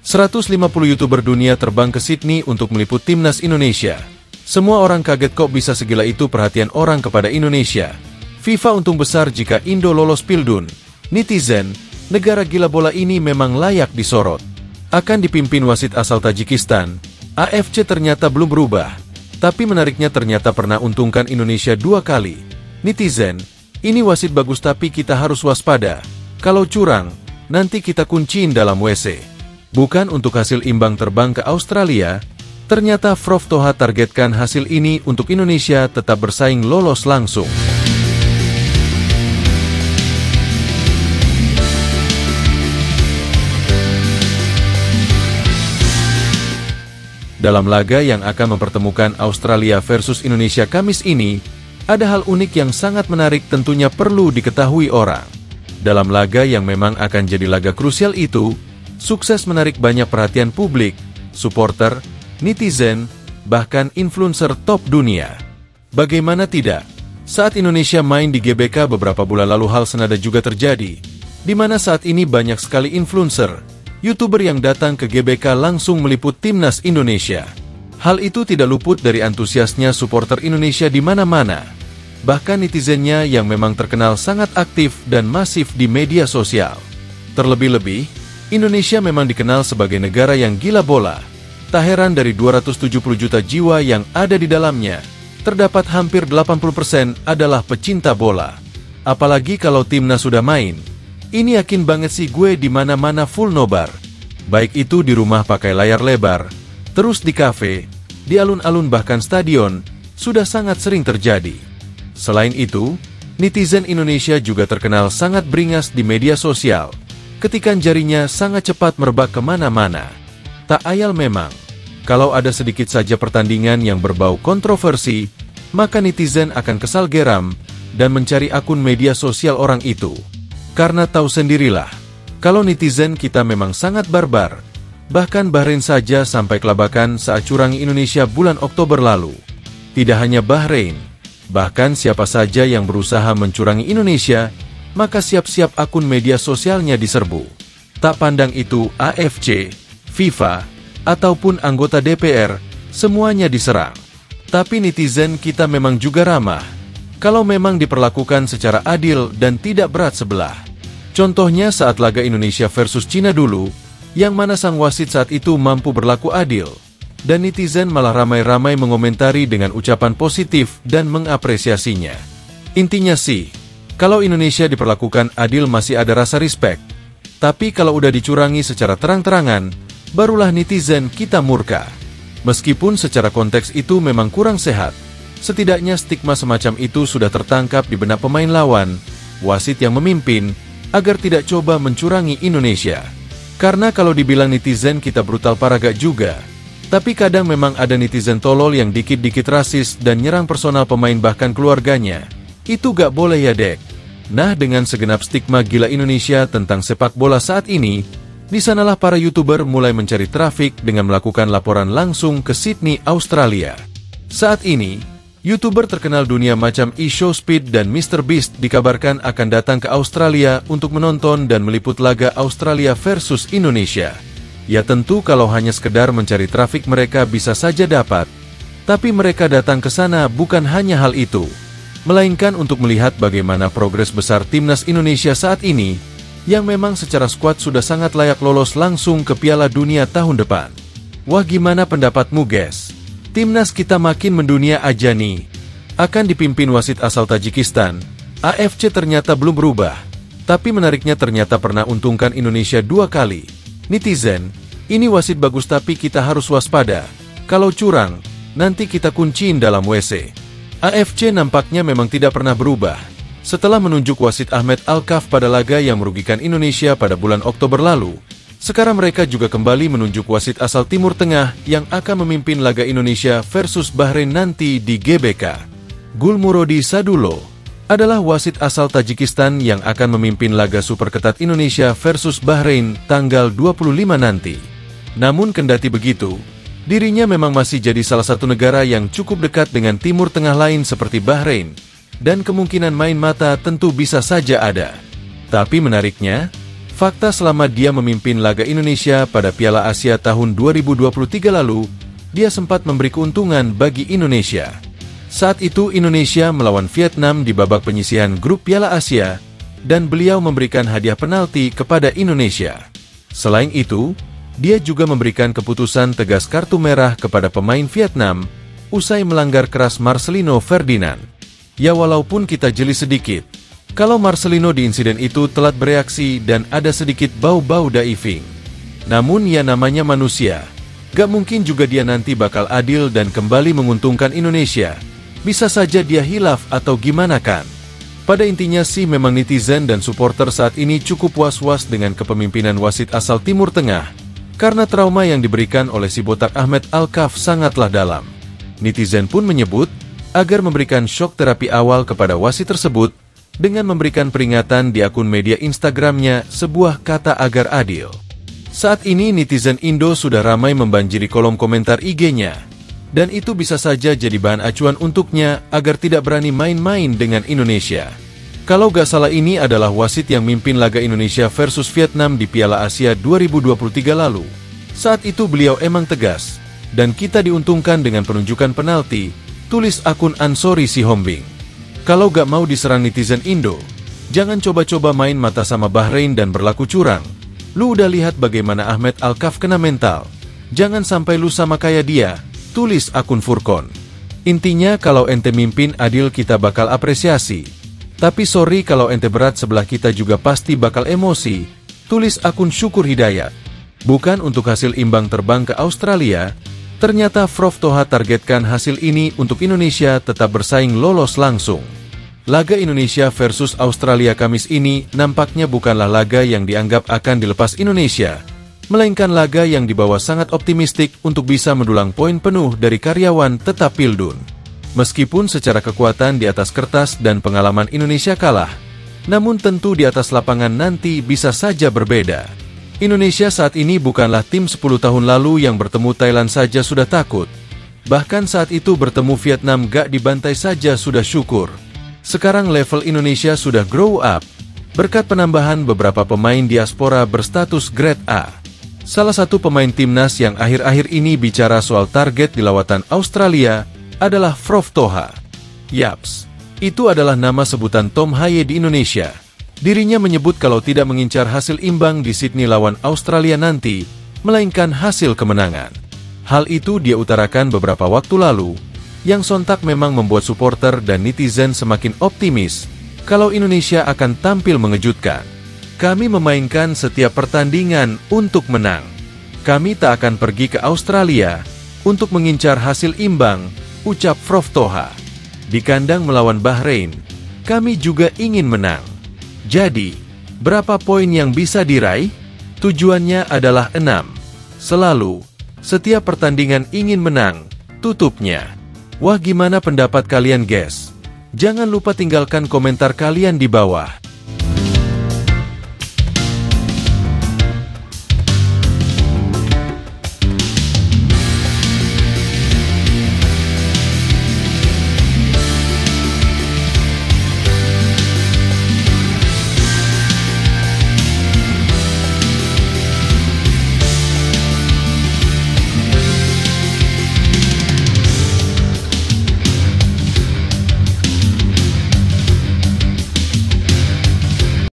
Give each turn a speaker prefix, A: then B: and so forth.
A: 150 YouTuber dunia terbang ke Sydney untuk meliput timnas Indonesia. Semua orang kaget kok bisa segila itu perhatian orang kepada Indonesia. FIFA untung besar jika Indo lolos Pildun. Netizen, negara gila bola ini memang layak disorot. Akan dipimpin wasit asal Tajikistan, AFC ternyata belum berubah. Tapi menariknya ternyata pernah untungkan Indonesia 2 kali. Netizen, ini wasit bagus tapi kita harus waspada. Kalau curang, nanti kita kunciin dalam WC. Bukan untuk hasil imbang terbang ke Australia, ternyata Prof Toha targetkan hasil ini untuk Indonesia tetap bersaing lolos langsung. Dalam laga yang akan mempertemukan Australia versus Indonesia Kamis ini, ada hal unik yang sangat menarik tentunya perlu diketahui orang. Dalam laga yang memang akan jadi laga krusial itu, sukses menarik banyak perhatian publik, supporter, netizen, bahkan influencer top dunia. Bagaimana tidak? Saat Indonesia main di GBK beberapa bulan lalu hal senada juga terjadi, di mana saat ini banyak sekali influencer, YouTuber yang datang ke GBK langsung meliput timnas Indonesia. Hal itu tidak luput dari antusiasnya supporter Indonesia di mana-mana. Bahkan netizennya yang memang terkenal sangat aktif dan masif di media sosial. Terlebih-lebih, Indonesia memang dikenal sebagai negara yang gila bola. Tak heran dari 270 juta jiwa yang ada di dalamnya, terdapat hampir 80% adalah pecinta bola. Apalagi kalau timnas sudah main. Ini yakin banget sih gue di mana-mana full nobar. Baik itu di rumah pakai layar lebar, terus di kafe, di alun-alun bahkan stadion, sudah sangat sering terjadi. Selain itu, netizen Indonesia juga terkenal sangat beringas di media sosial. Ketikan jarinya sangat cepat merebak kemana-mana. Tak ayal memang, kalau ada sedikit saja pertandingan yang berbau kontroversi, maka netizen akan kesal geram dan mencari akun media sosial orang itu. Karena tahu sendirilah, kalau netizen kita memang sangat barbar. Bahkan Bahrain saja sampai kelabakan saat curangi Indonesia bulan Oktober lalu. Tidak hanya Bahrain, bahkan siapa saja yang berusaha mencurangi Indonesia, maka siap-siap akun media sosialnya diserbu. Tak pandang itu AFC, FIFA, ataupun anggota DPR, semuanya diserang. Tapi netizen kita memang juga ramah, kalau memang diperlakukan secara adil dan tidak berat sebelah. Contohnya saat laga Indonesia versus Cina dulu, yang mana sang wasit saat itu mampu berlaku adil, dan netizen malah ramai-ramai mengomentari dengan ucapan positif dan mengapresiasinya. Intinya sih, kalau Indonesia diperlakukan adil masih ada rasa respect. Tapi kalau udah dicurangi secara terang-terangan, barulah netizen kita murka. Meskipun secara konteks itu memang kurang sehat, setidaknya stigma semacam itu sudah tertangkap di benak pemain lawan, wasit yang memimpin, agar tidak coba mencurangi Indonesia. Karena kalau dibilang netizen kita brutal parah gak juga. Tapi kadang memang ada netizen tolol yang dikit-dikit rasis dan nyerang personal pemain bahkan keluarganya. Itu gak boleh ya dek. Nah dengan segenap stigma gila Indonesia tentang sepak bola saat ini, di sanalah para YouTuber mulai mencari trafik dengan melakukan laporan langsung ke Sydney, Australia. Saat ini, YouTuber terkenal dunia macam eShowSpeed dan MrBeast dikabarkan akan datang ke Australia untuk menonton dan meliput laga Australia versus Indonesia. Ya tentu kalau hanya sekedar mencari trafik mereka bisa saja dapat. Tapi mereka datang ke sana bukan hanya hal itu, melainkan untuk melihat bagaimana progres besar timnas Indonesia saat ini, yang memang secara skuad sudah sangat layak lolos langsung ke Piala Dunia tahun depan. Wah gimana pendapatmu guys? Timnas kita makin mendunia aja nih. Akan dipimpin wasit asal Tajikistan, AFC ternyata belum berubah. Tapi menariknya ternyata pernah untungkan Indonesia 2 kali. Netizen, ini wasit bagus tapi kita harus waspada. Kalau curang, nanti kita kunciin dalam WC. AFC nampaknya memang tidak pernah berubah. Setelah menunjuk wasit Ahmed Al-Kaf pada laga yang merugikan Indonesia pada bulan Oktober lalu, sekarang mereka juga kembali menunjuk wasit asal Timur Tengah yang akan memimpin laga Indonesia versus Bahrain nanti di GBK. Gulmurodi Sadulo adalah wasit asal Tajikistan yang akan memimpin laga super ketat Indonesia versus Bahrain tanggal 25 nanti. Namun kendati begitu, dirinya memang masih jadi salah satu negara yang cukup dekat dengan Timur Tengah lain seperti Bahrain, dan kemungkinan main mata tentu bisa saja ada. Tapi menariknya, Fakta selama dia memimpin laga Indonesia pada Piala Asia tahun 2023 lalu, dia sempat memberi keuntungan bagi Indonesia. Saat itu Indonesia melawan Vietnam di babak penyisihan grup Piala Asia, dan beliau memberikan hadiah penalti kepada Indonesia. Selain itu, dia juga memberikan keputusan tegas kartu merah kepada pemain Vietnam, usai melanggar keras Marcelino Ferdinand. Ya walaupun kita jeli sedikit, kalau Marcelino di insiden itu telat bereaksi dan ada sedikit bau-bau diving. Namun ya namanya manusia, gak mungkin juga dia nanti bakal adil dan kembali menguntungkan Indonesia. Bisa saja dia hilaf atau gimana kan? Pada intinya sih memang netizen dan supporter saat ini cukup was-was dengan kepemimpinan wasit asal Timur Tengah, karena trauma yang diberikan oleh si botak Ahmed Alkaf sangatlah dalam. Netizen pun menyebut agar memberikan shock terapi awal kepada wasit tersebut dengan memberikan peringatan di akun media Instagramnya sebuah kata agar adil. Saat ini netizen Indo sudah ramai membanjiri kolom komentar IG-nya, dan itu bisa saja jadi bahan acuan untuknya agar tidak berani main-main dengan Indonesia. Kalau gak salah ini adalah wasit yang mimpin laga Indonesia versus Vietnam di Piala Asia 2023 lalu. Saat itu beliau emang tegas, dan kita diuntungkan dengan penunjukan penalti, tulis akun Ansori Sihombing. Kalau gak mau diserang netizen Indo, jangan coba-coba main mata sama Bahrain dan berlaku curang. Lu udah lihat bagaimana Ahmed Alkaf kena mental. Jangan sampai lu sama kayak dia, tulis akun Furkon. Intinya kalau ente mimpin adil kita bakal apresiasi. Tapi sorry kalau ente berat sebelah kita juga pasti bakal emosi, tulis akun Syukur Hidayat. Bukan untuk hasil imbang terbang ke Australia, ternyata Prof Toha targetkan hasil ini untuk Indonesia tetap bersaing lolos langsung. Laga Indonesia versus Australia Kamis ini nampaknya bukanlah laga yang dianggap akan dilepas Indonesia, melainkan laga yang dibawa sangat optimistik untuk bisa mendulang poin penuh dari karyawan tetap Pildun. Meskipun secara kekuatan di atas kertas dan pengalaman Indonesia kalah, namun tentu di atas lapangan nanti bisa saja berbeda. Indonesia saat ini bukanlah tim 10 tahun lalu yang bertemu Thailand saja sudah takut. Bahkan saat itu bertemu Vietnam gak dibantai saja sudah syukur. Sekarang level Indonesia sudah grow up, berkat penambahan beberapa pemain diaspora berstatus Grade A. Salah satu pemain timnas yang akhir-akhir ini bicara soal target di lawatan Australia adalah Prof Toha. Yaps, itu adalah nama sebutan Tom Haye di Indonesia. Dirinya menyebut kalau tidak mengincar hasil imbang di Sydney lawan Australia nanti, melainkan hasil kemenangan. Hal itu dia utarakan beberapa waktu lalu, yang sontak memang membuat supporter dan netizen semakin optimis kalau Indonesia akan tampil mengejutkan. Kami memainkan setiap pertandingan untuk menang. Kami tak akan pergi ke Australia untuk mengincar hasil imbang, ucap Prof Toha. Di kandang melawan Bahrain, kami juga ingin menang. Jadi, berapa poin yang bisa diraih? Tujuannya adalah 6. Selalu, setiap pertandingan ingin menang, tutupnya. Wah, gimana pendapat kalian guys? Jangan lupa tinggalkan komentar kalian di bawah.